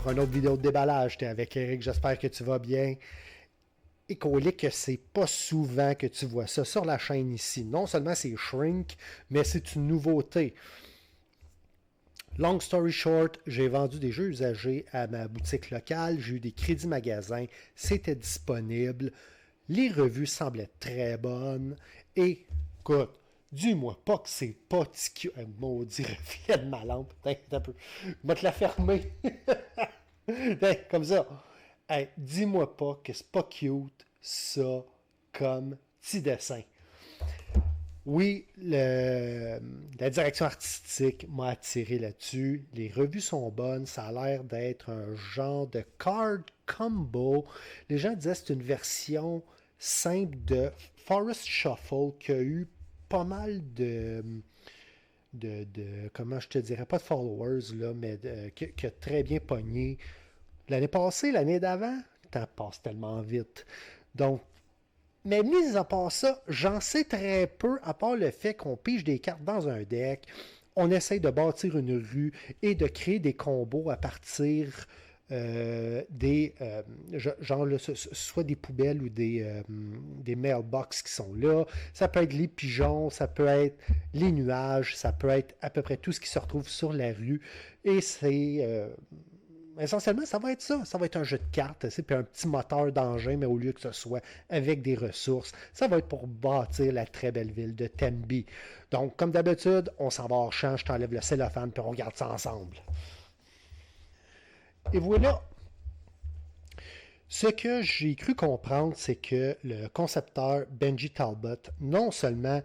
pour une autre vidéo de déballage. T'es avec Eric, j'espère que tu vas bien. Et qu'on que c'est pas souvent que tu vois ça sur la chaîne ici. Non seulement c'est Shrink, mais c'est une nouveauté. Long story short, j'ai vendu des jeux usagés à ma boutique locale, j'ai eu des crédits magasins, c'était disponible, les revues semblaient très bonnes, et écoute, dis-moi pas que c'est pas cute. Maudit reflet de ma lampe, un peu. Je vais te la fermer. Comme ça. Hey, dis-moi pas que c'est pas cute, ça, comme petit dessin. Oui, la direction artistique m'a attiré là-dessus. Les revues sont bonnes. Ça a l'air d'être un genre de card combo. Les gens disaient que c'est une version simple de Forest Shuffle qui a eu pas mal comment je te dirais, pas de followers, là, mais qui a très bien pogné. L'année passée, l'année d'avant, le temps passe tellement vite. Donc, mais mis à part ça, j'en sais très peu, à part le fait qu'on pige des cartes dans un deck, on essaye de bâtir une rue et de créer des combos à partir genre là, soit des poubelles ou des mailbox qui sont là. Ça peut être les pigeons, ça peut être les nuages, ça peut être à peu près tout ce qui se retrouve sur la rue. Et c'est... essentiellement, ça va être ça. Ça va être un jeu de cartes, puis un petit moteur d'engin, mais au lieu que ce soit avec des ressources, ça va être pour bâtir la très belle ville de Tenby. Donc, comme d'habitude, on s'en va hors champ, je t'enlève le cellophane, puis on regarde ça ensemble. Et voilà. Ce que j'ai cru comprendre, c'est que le concepteur Benji Talbot, non seulement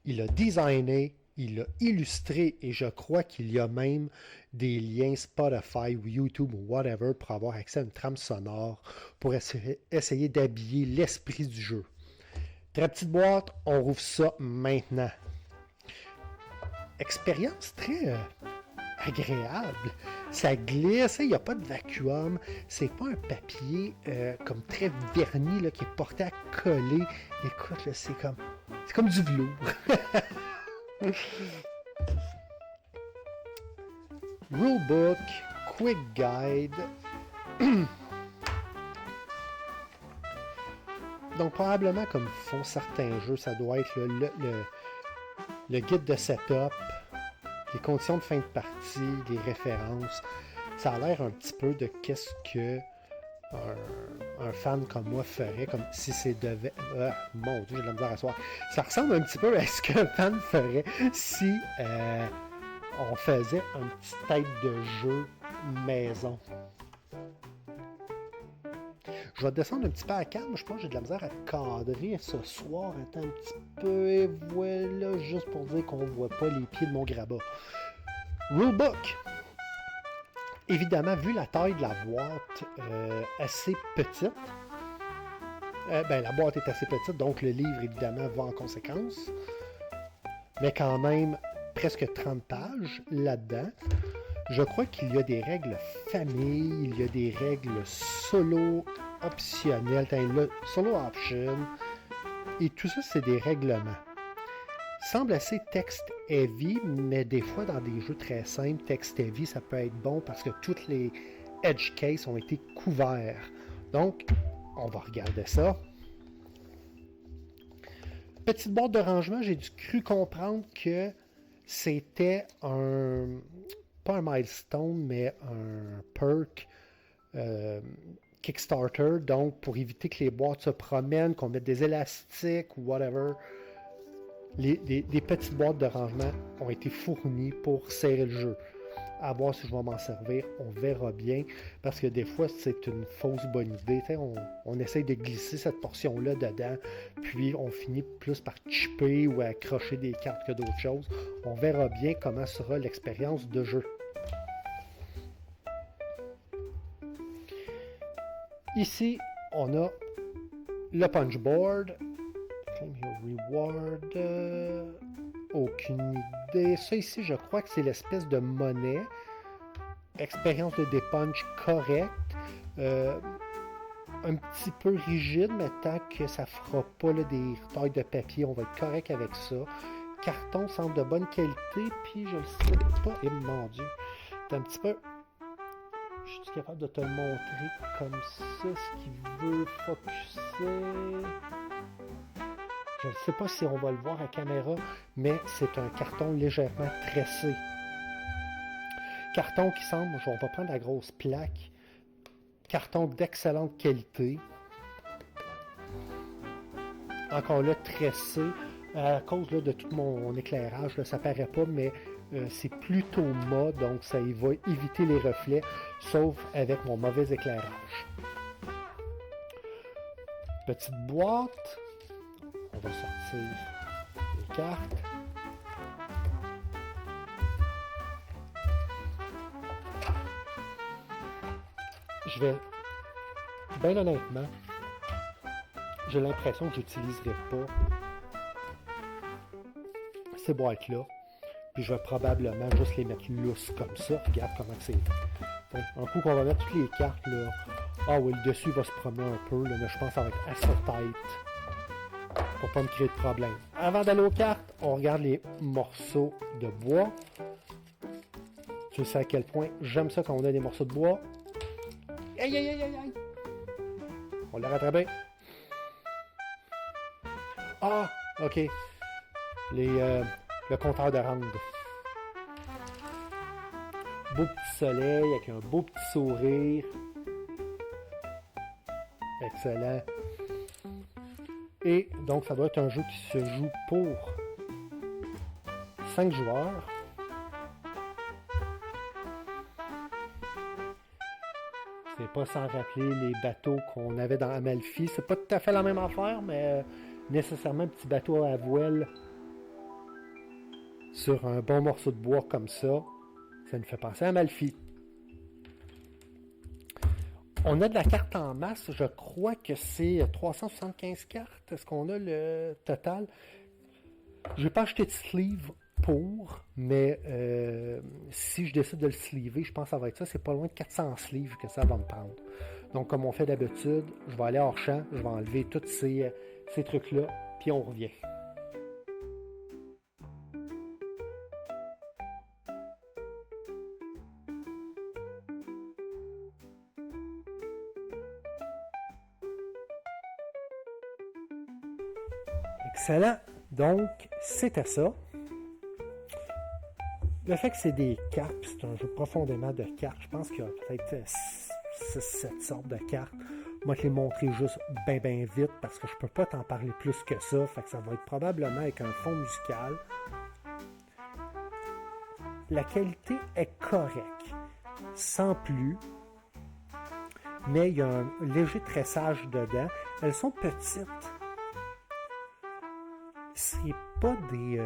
il a designé, il a illustré, et je crois qu'il y a même des liens Spotify ou YouTube ou whatever pour avoir accès à une trame sonore pour essayer d'habiller l'esprit du jeu. Très petite boîte, on rouvre ça maintenant. Expérience très agréable. Ça glisse, il n'y a pas de vacuum. C'est pas un papier comme très verni là, qui est porté à coller. Écoute, là, c'est comme du velours. Rulebook, Quick Guide. Donc, probablement, comme font certains jeux, ça doit être le guide de setup, les conditions de fin de partie, les références. Ça a l'air un petit peu de qu'est-ce que un fan comme moi ferait, comme si c'est devait... mon Dieu, j'ai de la misère à soir. Ça ressemble un petit peu à ce qu'un fan ferait si on faisait une petite tête de jeu maison. Je vais descendre un petit peu à calme. Je pense que j'ai de la misère à cadrer ce soir. Attends un petit peu. Et voilà, juste pour dire qu'on ne voit pas les pieds de mon grabat. Rulebook. Évidemment, vu la taille de la boîte assez petite, la boîte est assez petite, donc le livre, évidemment, va en conséquence. Mais quand même, presque 30 pages là-dedans. Je crois qu'il y a des règles famille, il y a des règles solo optionnelles, solo option, et tout ça, c'est des règlements. Semble assez text heavy, mais des fois, dans des jeux très simples, text heavy, ça peut être bon parce que toutes les edge cases ont été couverts. Donc, on va regarder ça. Petite boîte de rangement, j'ai cru comprendre que c'était pas un milestone, mais un perk Kickstarter, donc pour éviter que les boîtes se promènent, qu'on mette des élastiques ou whatever. Des petites boîtes de rangement ont été fournies pour serrer le jeu. À voir si je vais m'en servir, on verra bien, parce que des fois c'est une fausse bonne idée. On essaye de glisser cette portion-là dedans, puis on finit plus par chipper ou accrocher des cartes que d'autres choses. On verra bien comment sera l'expérience de jeu. Ici, on a le punchboard. Claim your reward. Aucune idée. Ça ici, je crois que c'est l'espèce de monnaie. Expérience de dépunch correcte. Un petit peu rigide, mais tant que ça fera pas là, des tailles de papier, on va être correct avec ça. Carton semble de bonne qualité, puis je le sais pas. Et mon Dieu, c'est un petit peu. Je suis capable de te le montrer comme ça, ce qu'il veut focuser. Je ne sais pas si on va le voir à caméra, mais c'est un carton légèrement tressé. Carton qui semble, on va prendre la grosse plaque, carton d'excellente qualité. Encore là, tressé. À cause là, de tout mon éclairage, là, ça paraît pas, mais c'est plutôt mat, donc ça y va éviter les reflets, sauf avec mon mauvais éclairage. Petite boîte. On va sortir les cartes. Je vais, bien honnêtement, j'ai l'impression que j'utiliserai pas ces boîtes-là. Puis je vais probablement juste les mettre lousses comme ça. Regarde comment c'est. Un coup qu'on va mettre toutes les cartes, là. Ah oui, le dessus va se promener un peu, là, mais je pense que ça va être assez tight pour pas me créer de problème. Avant d'aller aux cartes, on regarde les morceaux de bois. Tu sais à quel point j'aime ça quand on a des morceaux de bois. Aïe, aïe, aïe, aïe, aïe. On l'a rattrapé. Ah, ok. Le compteur de ronde. Beau petit soleil avec un beau petit sourire. Excellent. Et donc, ça doit être un jeu qui se joue pour 5 joueurs. C'est pas sans rappeler les bateaux qu'on avait dans Amalfi. C'est pas tout à fait la même affaire, mais nécessairement un petit bateau à voile sur un bon morceau de bois comme ça, ça nous fait penser à Amalfi. On a de la carte en masse, je crois que c'est 375 cartes. Est-ce qu'on a le total? Je n'ai pas acheté de sleeve pour, mais si je décide de le sleever, je pense que ça va être ça. C'est pas loin de 400 sleeves que ça va me prendre. Donc, comme on fait d'habitude, je vais aller hors champ, je vais enlever tous ces trucs-là, puis on revient. Excellent. Donc, c'était ça. Le fait que c'est des cartes, c'est un jeu profondément de cartes. Je pense qu'il y a peut-être 6-7 sortes de cartes. Moi, je vais les montrer juste bien vite parce que je peux pas t'en parler plus que ça. Fait que ça va être probablement avec un fond musical. La qualité est correcte, sans plus. Mais il y a un léger tressage dedans. Elles sont petites. C'est pas des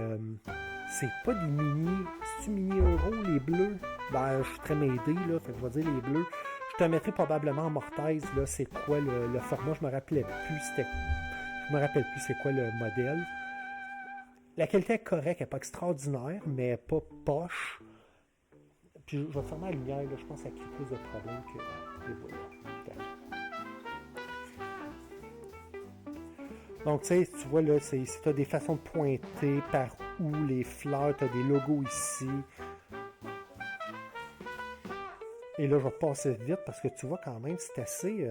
mini. C'est-tu mini euro, les bleus? Ben, je suis très m'aider, là. Fait que je vais dire les bleus. Je te mettrai probablement en mortaise, là. C'est quoi le format? Je me rappelle plus c'est quoi le modèle. La qualité est correcte, elle n'est pas extraordinaire, mais pas poche. Puis je vais fermer la lumière, là. Je pense que ça crée plus de problèmes que les bois. Donc, tu vois, là, si tu as des façons de pointer par où les fleurs, tu as des logos ici. Et là, je vais passer vite parce que tu vois quand même, c'est assez...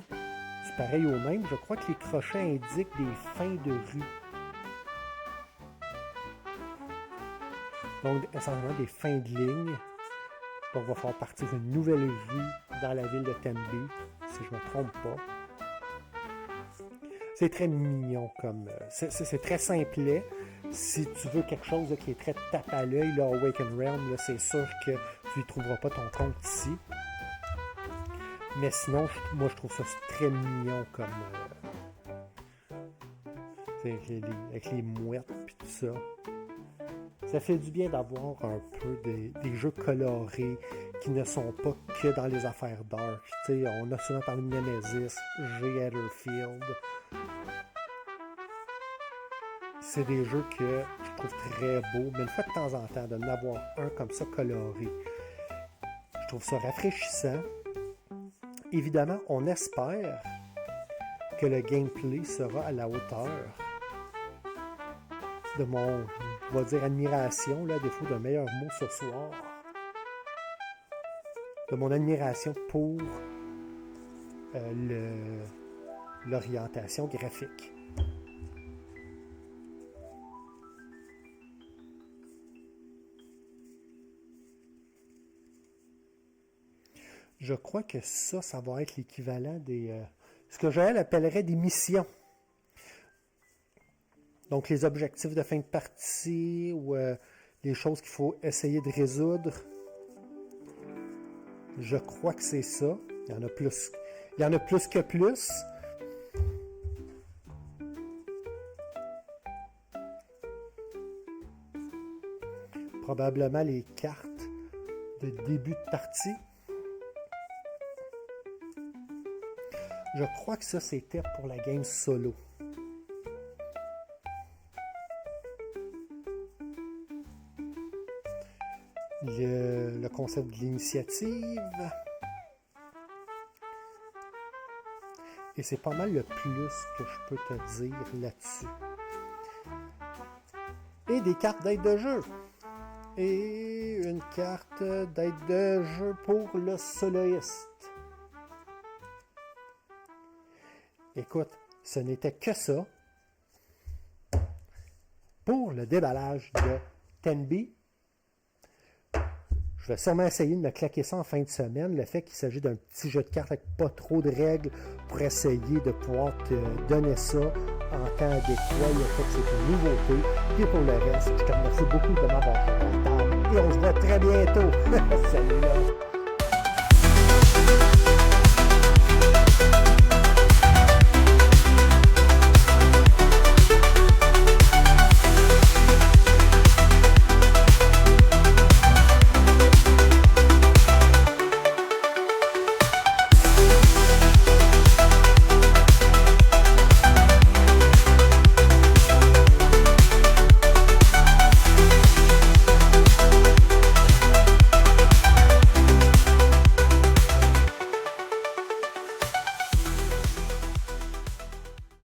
c'est pareil au même. Je crois que les crochets indiquent des fins de rue. Donc, essentiellement des fins de ligne. Donc, on va falloir partir une nouvelle rue dans la ville de Tenby, si je ne me trompe pas. C'est très mignon comme... c'est très simplet. Si tu veux quelque chose là, qui est très tape à l'œil, là, Awaken Realm, là, c'est sûr que tu n'y trouveras pas ton compte ici. Mais sinon, moi, je trouve ça très mignon comme... avec les mouettes et tout ça. Ça fait du bien d'avoir un peu des jeux colorés qui ne sont pas que dans les affaires dark. T'sais, on a souvent parlé de Nemesis, J. Etherfield. C'est des jeux que je trouve très beaux, mais une fois de temps en temps, de en avoir un comme ça coloré, je trouve ça rafraîchissant. Évidemment, on espère que le gameplay sera à la hauteur de mon, on va dire, admiration, là, à défaut d'un meilleur mot ce soir, de mon admiration pour l'orientation graphique. Je crois que ça va être l'équivalent des... ce que Joël appellerait des missions. Donc, les objectifs de fin de partie ou les choses qu'il faut essayer de résoudre. Je crois que c'est ça. Il y en a plus. Il y en a plus que plus. Probablement les cartes de début de partie. Je crois que ça, c'était pour la game solo. Le concept de l'initiative. Et c'est pas mal le plus que je peux te dire là-dessus. Et des cartes d'aide de jeu. Et une carte d'aide de jeu pour le soloiste. Écoute, ce n'était que ça pour le déballage de Tenby. Je vais sûrement essayer de me claquer ça en fin de semaine, le fait qu'il s'agit d'un petit jeu de cartes avec pas trop de règles pour essayer de pouvoir te donner ça en temps adéquat, le fait que c'est une nouveauté. Et pour le reste, je te remercie beaucoup de m'avoir fait entendre et on se voit très bientôt. Salut là!